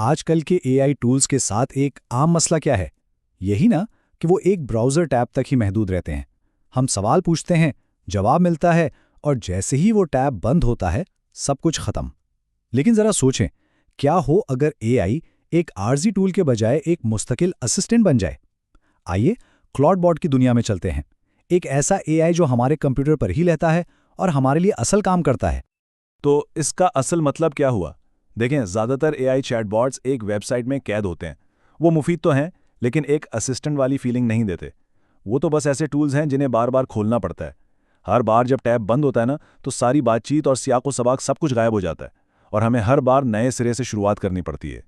आजकल के AI tools के साथ एक आम मसला क्या है? यही ना कि वो एक ब्राउज़र टैब तक ही महदूद रहते हैं। हम सवाल पूछते हैं, जवाब मिलता है और जैसे ही वो टैब बंद होता है, सब कुछ खत्म। लेकिन ज़रा सोचें, क्या हो अगर एआई एक आर्जी टूल के बजाय एक मुस्तकिल असिस्टेंट बन जाए? आइए क्लॉड बॉट की दुनिया में चलते हैं। एक ऐसा एआई जो हमारे कंप्यूटर पर ही रहता है और हमारे लिए असल काम करता है। तो इसका असल मतलब क्या हुआ? देखें, ज़्यादातर एआई चैटबॉट्स एक वेबसाइट में कैद होते हैं। वो मुफीद तो हैं, लेकिन एक असिस्टेंट वाली फीलिंग नहीं देते। वो तो बस ऐसे टूल्स हैं जिन्हें बार बार खोलना पड़ता है। हर बार जब टैब बंद होता है ना, तो सारी बातचीत और सियाक व सबाक सब कुछ गायब हो जाता है और हमें हर बार नए सिरे से शुरुआत करनी पड़ती है।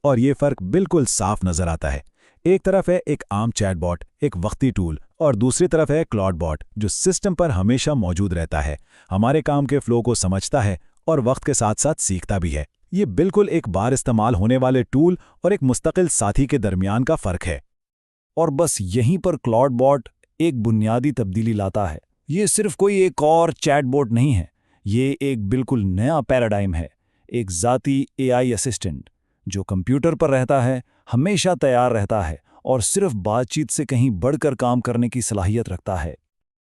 और ये फर्क बिल्कुल साफ नजर आता है। एक तरफ है एक आम चैटबॉट, एक वक्ती टूल, और दूसरी तरफ है क्लॉड बॉट जो सिस्टम पर हमेशा मौजूद रहता है, हमारे काम के फ्लो को समझता है और वक्त के साथ साथ सीखता भी है। ये बिल्कुल एक बार इस्तेमाल होने वाले टूल और एक मुस्तकिल साथी के दरमियान का फर्क है। और बस यहीं पर क्लॉड बॉट एक बुनियादी तब्दीली लाता है। ये सिर्फ कोई एक और चैटबॉट नहीं है, ये एक बिल्कुल नया पैराडाइम है। एक ज़ाती एआई असिस्टेंट जो कंप्यूटर पर रहता है, हमेशा तैयार रहता है और सिर्फ बातचीत से कहीं बढ़कर काम करने की सलाहियत रखता है।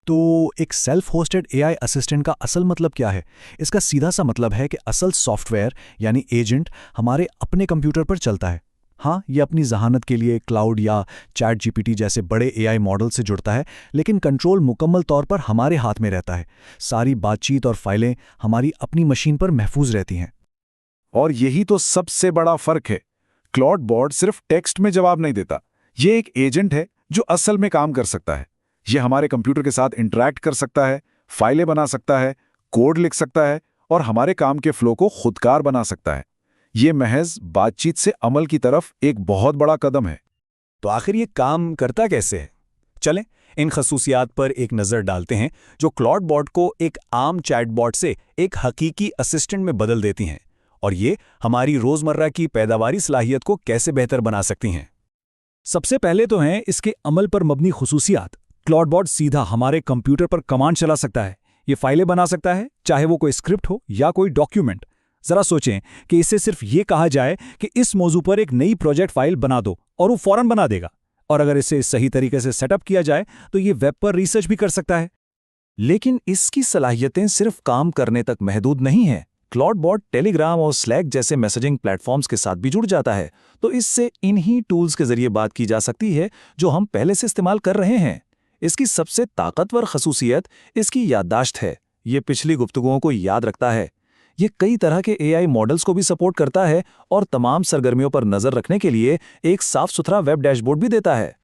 तो एक सेल्फ होस्टेड एआई असिस्टेंट का असल मतलब क्या है? इसका सीधा सा मतलब है कि असल सॉफ्टवेयर यानी एजेंट हमारे अपने कंप्यूटर पर चलता है। हाँ, ये अपनी जहानत के लिए क्लाउड या चैट जीपीटी जैसे बड़े एआई मॉडल से जुड़ता है, लेकिन कंट्रोल मुकम्मल तौर पर हमारे हाथ में रहता है। सारी बातचीत और फाइलें हमारी अपनी मशीन पर महफूज रहती हैं। और यही तो सबसे बड़ा फर्क है। क्लॉड बॉट सिर्फ टेक्स्ट में जवाब नहीं देता, ये एक एजेंट है जो असल में काम कर सकता है। ये हमारे कंप्यूटर के साथ इंटरैक्ट कर सकता है, फाइलें बना सकता है, कोड लिख सकता है और हमारे काम के फ्लो को खुदकार बना सकता है। ये महज बातचीत से अमल की तरफ एक बहुत बड़ा कदम है। तो आखिर ये काम करता कैसे है? चलें इन खसूसियात पर एक नज़र डालते हैं जो क्लॉड बॉट को एक आम चैटबॉट से एक हकीकी असिस्टेंट में बदल देती हैं, और ये हमारी रोज़मर्रा की पैदावारी सलाहियत को कैसे बेहतर बना सकती हैं। सबसे पहले तो हैं इसके अमल पर मबनी खुसूसियात। क्लॉड बॉट सीधा हमारे कंप्यूटर पर कमांड चला सकता है। ये फाइलें बना सकता है, चाहे वो कोई स्क्रिप्ट हो या कोई डॉक्यूमेंट। जरा सोचें कि इससे सिर्फ ये कहा जाए कि इस मौजू पर एक नई प्रोजेक्ट फाइल बना दो और वो फौरन बना देगा। और अगर इसे सही तरीके से सेटअप किया जाए तो ये वेब पर रिसर्च भी कर सकता है। लेकिन इसकी सलाहियतें सिर्फ काम करने तक महदूद नहीं हैं। क्लॉड बॉट टेलीग्राम और स्लैक जैसे मैसेजिंग प्लेटफॉर्म्स के साथ भी जुड़ जाता है, तो इससे इन्हीं टूल्स के जरिए बात की जा सकती है जो हम पहले से इस्तेमाल कर रहे हैं। इसकी सबसे ताकतवर खसूसियत इसकी याददाश्त है। ये पिछली गुफ्तगुओं को याद रखता है। ये कई तरह के एआई मॉडल्स को भी सपोर्ट करता है और तमाम सरगर्मियों पर नजर रखने के लिए एक साफ सुथरा वेब डैशबोर्ड भी देता है।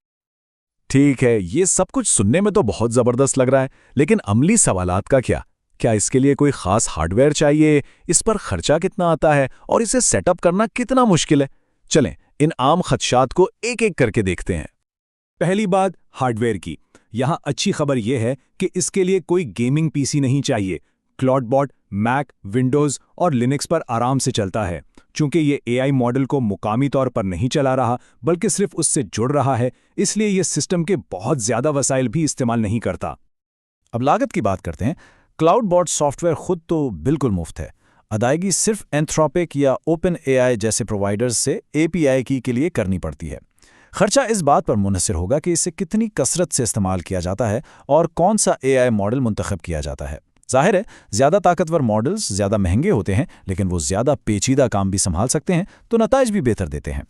ठीक है, ये सब कुछ सुनने में तो बहुत जबरदस्त लग रहा है, लेकिन अमली सवालात का क्या? क्या इसके लिए कोई खास हार्डवेयर चाहिए? इस पर खर्चा कितना आता है और इसे सेटअप करना कितना मुश्किल है? चलें इन आम खदशात को एक एक करके देखते हैं। पहली बात हार्डवेयर की। यहां अच्छी खबर यह है कि इसके लिए कोई गेमिंग पीसी नहीं चाहिए। क्लॉड बॉट मैक, विंडोज और लिनक्स पर आराम से चलता है। चूंकि ये एआई मॉडल को मुकामी तौर पर नहीं चला रहा बल्कि सिर्फ उससे जुड़ रहा है, इसलिए ये सिस्टम के बहुत ज्यादा वसाइल भी इस्तेमाल नहीं करता। अब लागत की बात करते हैं। क्लाउड बॉट सॉफ्टवेयर खुद तो बिल्कुल मुफ्त है। अदायगी सिर्फ एंथ्रोपिक या ओपन एआई जैसे प्रोवाइडर्स से एपीआई की के लिए करनी पड़ती है। खर्चा इस बात पर मुनहसर होगा कि इसे कितनी कसरत से इस्तेमाल किया जाता है और कौन सा एआई मॉडल मुंतखब किया जाता है। जाहिर है, ज़्यादा ताकतवर मॉडल्स ज़्यादा महंगे होते हैं, लेकिन वो ज़्यादा पेचीदा काम भी संभाल सकते हैं, तो नताइज भी बेहतर देते हैं।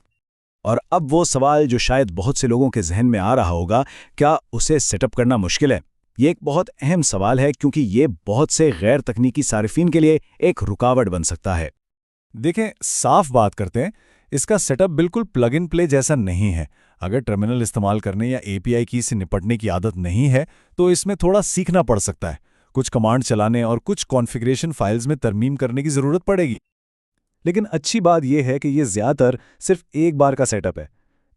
और अब वो सवाल जो शायद बहुत से लोगों के जहन में आ रहा होगा, क्या उसे सेटअप करना मुश्किल है? ये एक बहुत अहम सवाल है, क्योंकि ये बहुत से गैर तकनीकी सारिफीन के लिए एक रुकावट बन सकता है। देखें, साफ बात करते हैं, इसका सेटअप बिल्कुल प्लग इन प्ले जैसा नहीं है। अगर टर्मिनल इस्तेमाल करने या एपीआई की से निपटने की आदत नहीं है, तो इसमें थोड़ा सीखना पड़ सकता है। कुछ कमांड चलाने और कुछ कॉन्फ़िगरेशन फाइल्स में तरमीम करने की ज़रूरत पड़ेगी। लेकिन अच्छी बात यह है कि ये ज़्यादातर सिर्फ एक बार का सेटअप है।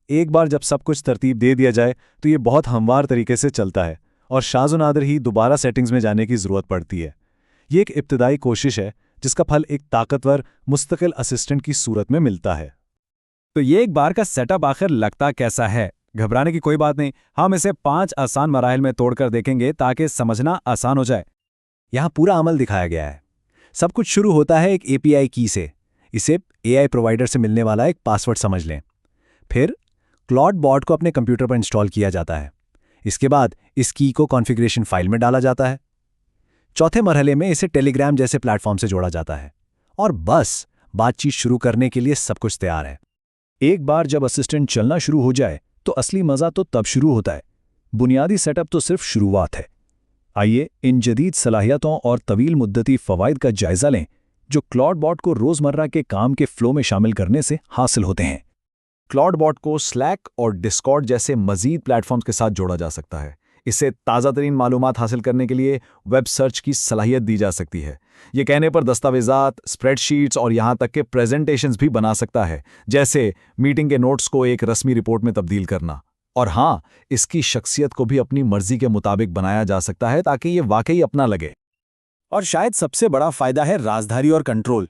एक बार जब सब कुछ तरतीब दे दिया जाए तो ये बहुत हमवार तरीके से चलता है और शाज़ो नादिर ही दोबारा सेटिंग्स में जाने की ज़रूरत पड़ती है। ये एक इब्तिदाई कोशिश है जिसका फल एक ताकतवर मुस्तकिल असिस्टेंट की सूरत में मिलता है। तो ये एक बार का सेटअप आखिर लगता कैसा है? घबराने की कोई बात नहीं, हम इसे 5 आसान मराहिल में तोड़कर देखेंगे ताकि समझना आसान हो जाए। यहाँ पूरा अमल दिखाया गया है। सब कुछ शुरू होता है एक एपीआई की से। इसे AI प्रोवाइडर से मिलने वाला एक पासवर्ड समझ लें। फिर क्लॉड बॉट को अपने कंप्यूटर पर इंस्टॉल किया जाता है। इसके बाद इस की को कॉन्फ़िगरेशन फाइल में डाला जाता है। चौथे मरहले में इसे टेलीग्राम जैसे प्लेटफॉर्म से जोड़ा जाता है और बस बातचीत शुरू करने के लिए सब कुछ तैयार है। एक बार जब असिस्टेंट चलना शुरू हो जाए तो असली मज़ा तो तब शुरू होता है। बुनियादी सेटअप तो सिर्फ शुरुआत है। आइए इन जदीद सलाहियतों और तवील मुद्दती फ़वाइद का जायज़ा लें जो क्लॉड बॉट को रोज़मर्रा के काम के फ्लो में शामिल करने से हासिल होते हैं। क्लॉड बॉट को स्लैक और डिस्कॉर्ड जैसे मज़ीद प्लेटफॉर्म्स के साथ जोड़ा जा सकता है। इससे ताज़ा तरीन मालूमात हासिल करने के लिए वेब सर्च की सलाहियत दी जा सकती है। ये कहने पर दस्तावेज़ात, स्प्रेडशीट्स और यहाँ तक के प्रेजेंटेशंस भी बना सकता है, जैसे मीटिंग के नोट्स को एक रस्मी रिपोर्ट में तब्दील करना। और हाँ, इसकी शख्सियत को भी अपनी मर्जी के मुताबिक बनाया जा सकता है ताकि ये वाकई अपना लगे। और शायद सबसे बड़ा फायदा है राजधारी और कंट्रोल।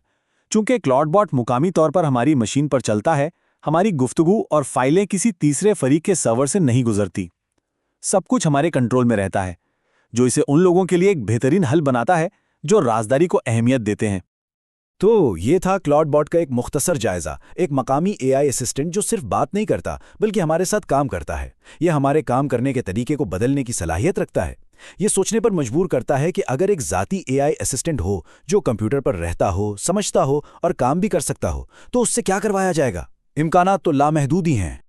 चूंकि क्लॉड बॉट मुकामी तौर पर हमारी मशीन पर चलता है, हमारी गुफ्तगू और फाइलें किसी तीसरे फरीक के सर्वर से नहीं गुजरती। सब कुछ हमारे कंट्रोल में रहता है, जो इसे उन लोगों के लिए एक बेहतरीन हल बनाता है जो राजदारी को अहमियत देते हैं। तो ये था क्लॉड बॉट का एक मुख्तसर जायजा, एक मकामी AI असिस्टेंट जो सिर्फ बात नहीं करता बल्कि हमारे साथ काम करता है। ये हमारे काम करने के तरीके को बदलने की सलाहियत रखता है। ये सोचने पर मजबूर करता है कि अगर एक ज़ाती AI असिस्टेंट हो जो कंप्यूटर पर रहता हो, समझता हो और काम भी कर सकता हो, तो उससे क्या करवाया जाएगा। इम्कानात तो लामहदूद ही हैं।